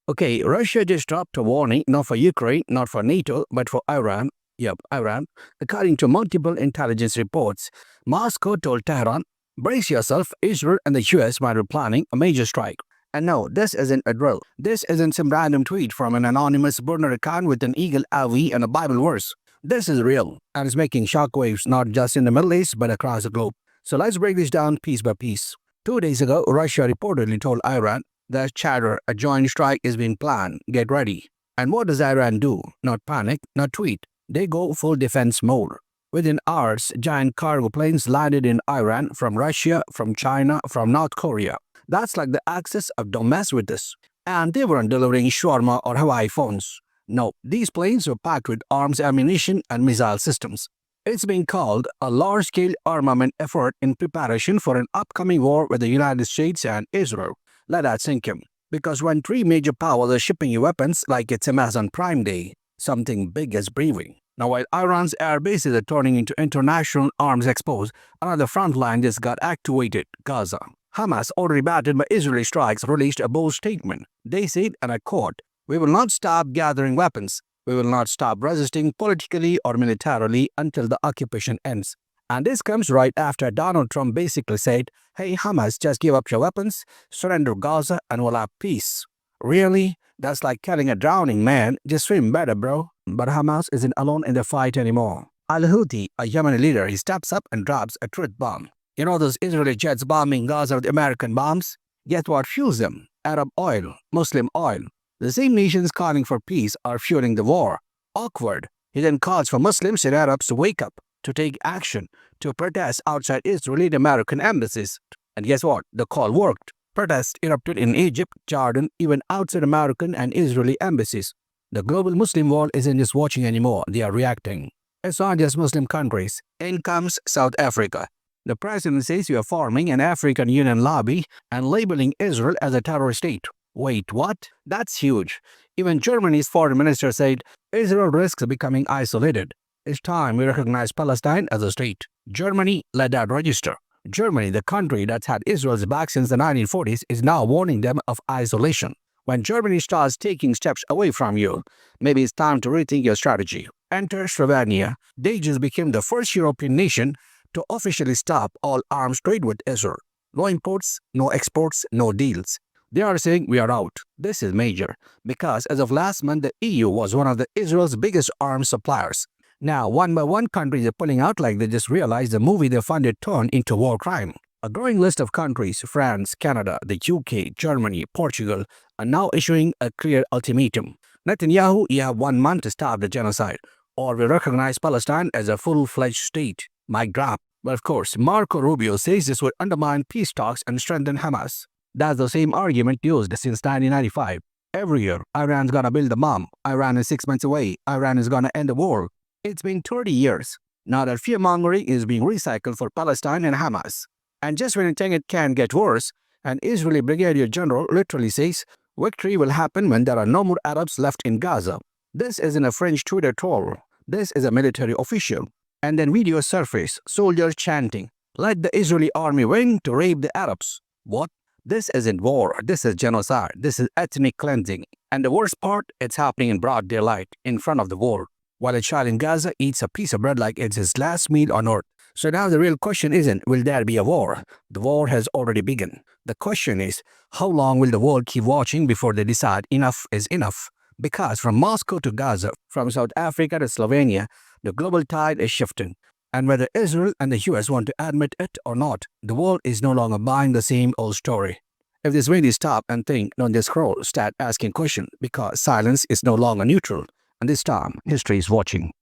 Okay, Russia just dropped a warning not for Ukraine, not for NATO, but for Iran. Yep, Iran. According to multiple intelligence reports, Moscow told Tehran, brace yourself, Israel and the US might be planning a major strike. And no, this isn't a drill. This isn't some random tweet from an anonymous burner account with an eagle AV and a Bible verse. This is real, and it's making shockwaves not just in the Middle East but across the globe. So let's break this down piece by piece. 2 days ago, Russia reportedly told Iran that chatter, a joint strike is being planned. Get ready. And what does Iran do? Not panic, not tweet. They go full defense mode. Within hours, giant cargo planes landed in Iran from Russia, from China, from North Korea. That's like the axis of don't mess with this. And they weren't delivering shawarma or Hawaii phones. No, these planes were packed with arms, ammunition, and missile systems. It's being called a large-scale armament effort in preparation for an upcoming war with the United States and Israel. Let that sink in. Because when three major powers are shipping you weapons like it's Amazon Prime Day, something big is brewing. Now, while Iran's air bases are turning into international arms expos, another front line just got activated, Gaza. Hamas, already battered by Israeli strikes, released a bold statement. They said, and I quote, "We will not stop gathering weapons. We will not stop resisting politically or militarily until the occupation ends." And this comes right after Donald Trump basically said, "Hey Hamas, just give up your weapons, surrender Gaza, and we'll have peace." Really? That's like telling a drowning man, just swim better, bro. But Hamas isn't alone in the fight anymore. Al-Houthi, a Yemeni leader, he steps up and drops a truth bomb. You know those Israeli jets bombing Gaza with American bombs? Guess what fuels them? Arab oil, Muslim oil. The same nations calling for peace are fueling the war. Awkward. He then calls for Muslims and Arabs to wake up, to take action, to protest outside Israeli and American embassies. And guess what? The call worked. Protests erupted in Egypt, Jordan, even outside American and Israeli embassies. The global Muslim world isn't just watching anymore, they are reacting. It's not just Muslim countries. In comes South Africa. The president says we are forming an African Union lobby and labeling Israel as a terrorist state. Wait, what? That's huge. Even Germany's foreign minister said Israel risks becoming isolated. It's time we recognize Palestine as a state. Germany let that register. Germany, the country that's had Israel's back since the 1940s, is now warning them of isolation. When Germany starts taking steps away from you, maybe it's time to rethink your strategy. Enter Slovenia. They just became the first European nation to officially stop all arms trade with Israel. No imports, no exports, no deals. They are saying we are out. This is major because as of last month, the EU was one of the Israel's biggest arms suppliers. Now, one by one, countries are pulling out like they just realized the movie they funded turned into war crime. A growing list of countries, France, Canada, the UK, Germany, Portugal, are now issuing a clear ultimatum. Netanyahu, you have 1 month to stop the genocide, or we recognize Palestine as a full-fledged state. Mic drop. But of course, Marco Rubio says this would undermine peace talks and strengthen Hamas. That's the same argument used since 1995. Every year, Iran's gonna build a bomb. Iran is 6 months away. Iran is gonna end the war. It's been 30 years. Now that fear-mongering is being recycled for Palestine and Hamas. And just when you think it can get worse, an Israeli brigadier general literally says, victory will happen when there are no more Arabs left in Gaza. This isn't a French Twitter troll. This is a military official. And then videos surface, soldiers chanting, let the Israeli army win to rape the Arabs. What? This isn't war, this is genocide, this is ethnic cleansing. And the worst part, it's happening in broad daylight, in front of the world, while a child in Gaza eats a piece of bread like it's his last meal on earth. So now the real question isn't, will there be a war? The war has already begun. The question is, how long will the world keep watching before they decide enough is enough? Because from Moscow to Gaza, from South Africa to Slovenia, the global tide is shifting. And whether Israel and the US want to admit it or not, the world is no longer buying the same old story. If this really stop and think, don't just scroll, start asking questions, because silence is no longer neutral. And this time, history is watching.